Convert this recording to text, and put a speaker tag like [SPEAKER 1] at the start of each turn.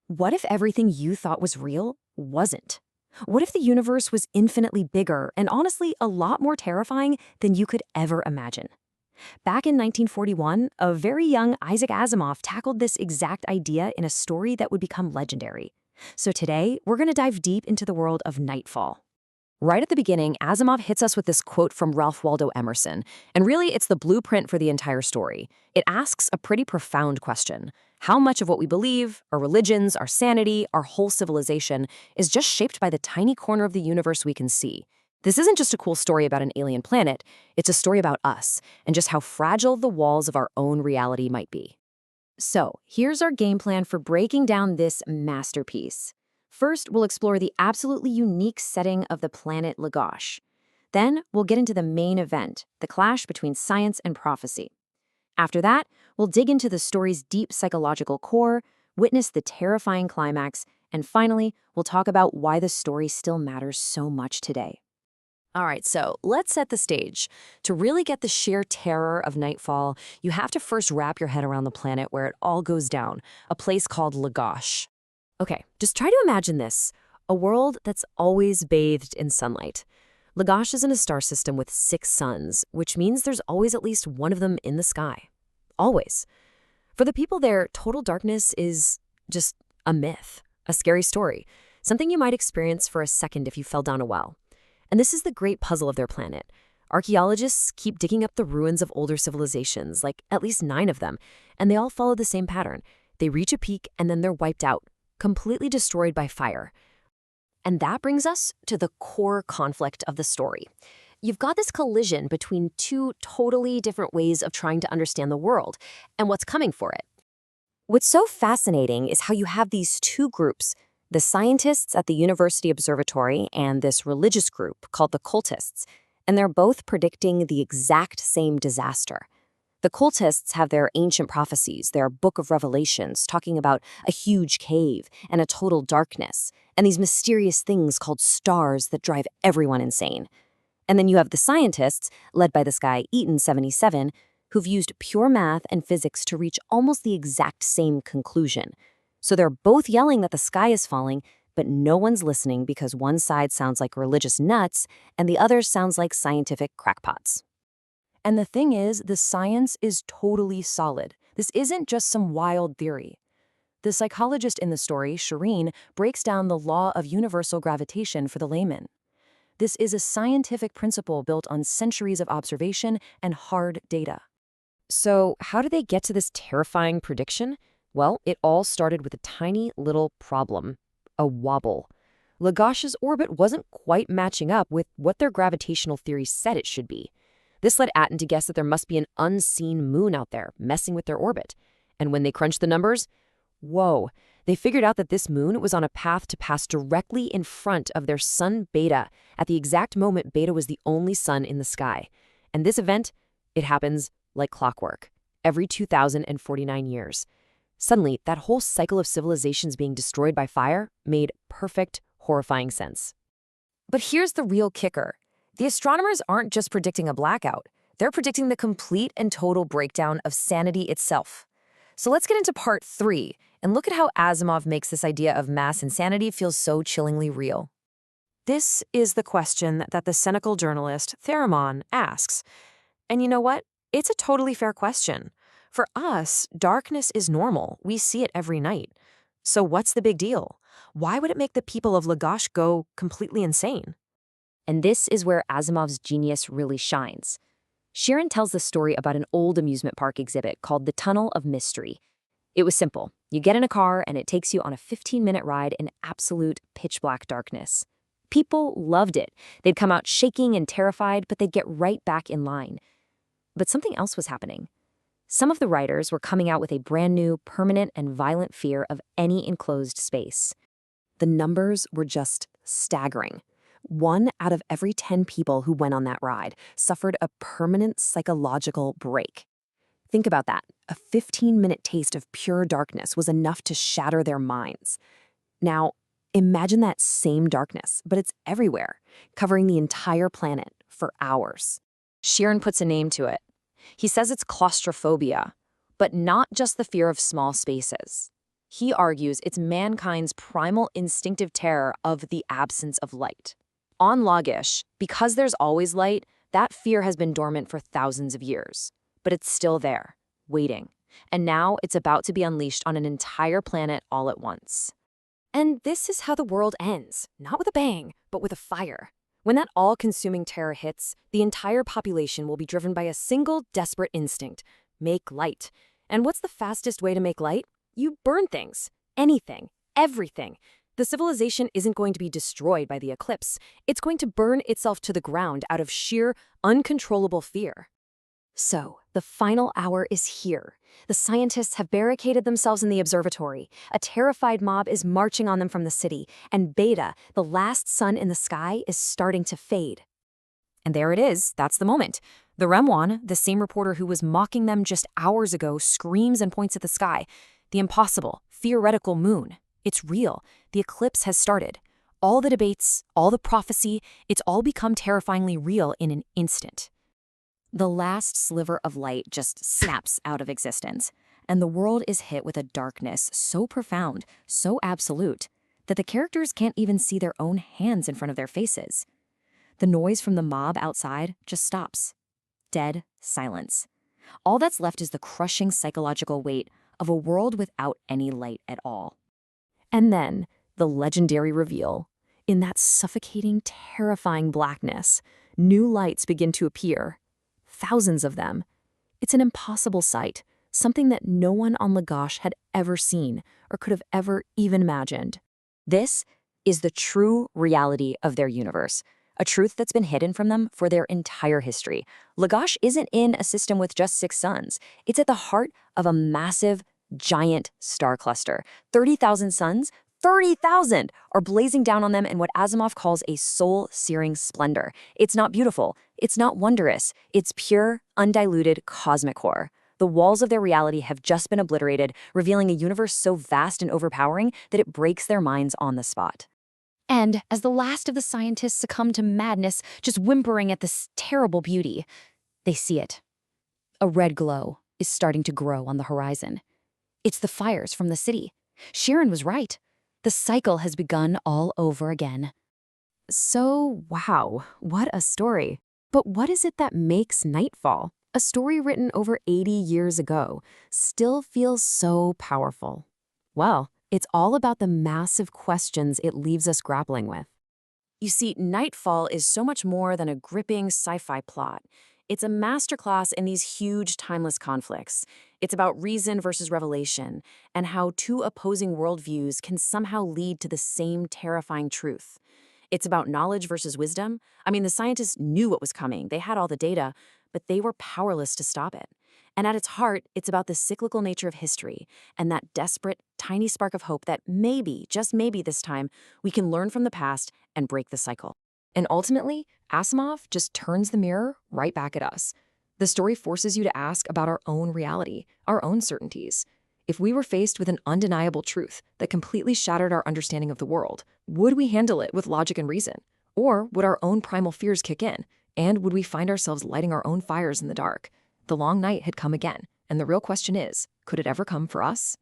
[SPEAKER 1] What if everything you thought was real wasn't? What if the universe was infinitely bigger and honestly a lot more terrifying than you could ever imagine? Back in 1941, a very young Isaac Asimov tackled this exact idea in a story that would become legendary. So today, we're going to dive deep into the world of Nightfall. Right at the beginning, Asimov hits us with this quote from Ralph Waldo Emerson, and really it's the blueprint for the entire story. It asks a pretty profound question. How much of what we believe, our religions, our sanity, our whole civilization, is just shaped by the tiny corner of the universe we can see? This isn't just a cool story about an alien planet, it's a story about us, and just how fragile the walls of our own reality might be. So, here's our game plan for breaking down this masterpiece. First, we'll explore the absolutely unique setting of the planet Kalgash. Then, we'll get into the main event, the clash between science and prophecy. After that, we'll dig into the story's deep psychological core, witness the terrifying climax, and finally, we'll talk about why the story still matters so much today. All right, so let's set the stage. To really get the sheer terror of Nightfall, you have to first wrap your head around the planet where it all goes down, a place called Kalgash. Okay, just try to imagine this, a world that's always bathed in sunlight. Kalgash is in a star system with 6 suns, which means there's always at least one of them in the sky. Always. For the people there, total darkness is just a myth, a scary story, something you might experience for a second if you fell down a well. And this is the great puzzle of their planet. Archaeologists keep digging up the ruins of older civilizations, like at least 9 of them, and they all follow the same pattern. They reach a peak and then they're wiped out, completely destroyed by fire. And that brings us to the core conflict of the story. You've got this collision between 2 totally different ways of trying to understand the world and what's coming for it. What's so fascinating is how you have these 2 groups, the scientists at the University Observatory and this religious group called the cultists, and they're both predicting the exact same disaster. The cultists have their ancient prophecies, their Book of Revelations, talking about a huge cave and a total darkness, and these mysterious things called stars that drive everyone insane. And then you have the scientists, led by this guy Eaton 77, who've used pure math and physics to reach almost the exact same conclusion. So they're both yelling that the sky is falling, but no one's listening because one side sounds like religious nuts and the other sounds like scientific crackpots. And the thing is, the science is totally solid. This isn't just some wild theory. The psychologist in the story, Shireen, breaks down the law of universal gravitation for the layman. This is a scientific principle built on centuries of observation and hard data. So how did they get to this terrifying prediction? Well, it all started with a tiny little problem, a wobble. Kalgash's orbit wasn't quite matching up with what their gravitational theory said it should be. This led Atten to guess that there must be an unseen moon out there messing with their orbit. And when they crunched the numbers, whoa, they figured out that this moon was on a path to pass directly in front of their sun Beta at the exact moment Beta was the only sun in the sky. And this event, it happens like clockwork, every 2,049 years. Suddenly, that whole cycle of civilizations being destroyed by fire made perfect, horrifying sense. But here's the real kicker. The astronomers aren't just predicting a blackout. They're predicting the complete and total breakdown of sanity itself. So let's get into part 3 and look at how Asimov makes this idea of mass insanity feel so chillingly real. This is the question that the cynical journalist Theramon asks. And you know what? It's a totally fair question. For us, darkness is normal. We see it every night. So what's the big deal? Why would it make the people of Kalgash go completely insane? And this is where Asimov's genius really shines. Sharon tells the story about an old amusement park exhibit called the Tunnel of Mystery. It was simple. You get in a car and it takes you on a 15-minute ride in absolute pitch-black darkness. People loved it. They'd come out shaking and terrified, but they'd get right back in line. But something else was happening. Some of the riders were coming out with a brand new, permanent, and violent fear of any enclosed space. The numbers were just staggering. 1 out of every 10 people who went on that ride suffered a permanent psychological break. Think about that. A 15-minute taste of pure darkness was enough to shatter their minds. Now, imagine that same darkness, but it's everywhere, covering the entire planet for hours. Sheeran puts a name to it. He says it's claustrophobia, but not just the fear of small spaces. He argues it's mankind's primal instinctive terror of the absence of light. On Kalgash, because there's always light, that fear has been dormant for thousands of years. But it's still there, waiting. And now it's about to be unleashed on an entire planet all at once. And this is how the world ends, not with a bang, but with a fire. When that all-consuming terror hits, the entire population will be driven by a single desperate instinct: make light. And what's the fastest way to make light? You burn things. Anything. Everything. The civilization isn't going to be destroyed by the eclipse. It's going to burn itself to the ground out of sheer, uncontrollable fear. So, the final hour is here. The scientists have barricaded themselves in the observatory. A terrified mob is marching on them from the city, and Beta, the last sun in the sky, is starting to fade. And there it is. That's the moment. The Remwan, the same reporter who was mocking them just hours ago, screams and points at the sky. The impossible, theoretical moon. It's real. The eclipse has started. All the debates, all the prophecy, it's all become terrifyingly real in an instant. The last sliver of light just snaps out of existence, and the world is hit with a darkness so profound, so absolute, that the characters can't even see their own hands in front of their faces. The noise from the mob outside just stops. Dead silence. All that's left is the crushing psychological weight of a world without any light at all. And then, the legendary reveal. In that suffocating, terrifying blackness, new lights begin to appear. Thousands of them. It's an impossible sight, something that no one on Kalgash had ever seen or could have ever even imagined. This is the true reality of their universe, a truth that's been hidden from them for their entire history. Kalgash isn't in a system with just 6 suns. It's at the heart of a massive, giant star cluster. 30,000 suns, 30,000 are blazing down on them in what Asimov calls a soul-searing splendor. It's not beautiful. It's not wondrous. It's pure, undiluted cosmic horror. The walls of their reality have just been obliterated, revealing a universe so vast and overpowering that it breaks their minds on the spot. And as the last of the scientists succumb to madness, just whimpering at this terrible beauty, they see it. A red glow is starting to grow on the horizon. It's the fires from the city. Sharon was right. The cycle has begun all over again. So, wow, what a story. But what is it that makes Nightfall, a story written over 80 years ago, still feels so powerful? Well, it's all about the massive questions it leaves us grappling with. You see, Nightfall is so much more than a gripping sci-fi plot. It's a masterclass in these huge, timeless conflicts. It's about reason versus revelation, and how two opposing worldviews can somehow lead to the same terrifying truth. It's about knowledge versus wisdom. I mean, the scientists knew what was coming. They had all the data, but they were powerless to stop it. And at its heart, it's about the cyclical nature of history and that desperate, tiny spark of hope that maybe, just maybe this time, we can learn from the past and break the cycle. And ultimately, Asimov just turns the mirror right back at us. The story forces you to ask about our own reality, our own certainties. If we were faced with an undeniable truth that completely shattered our understanding of the world, would we handle it with logic and reason? Or would our own primal fears kick in? And would we find ourselves lighting our own fires in the dark? The long night had come again, and the real question is, could it ever come for us?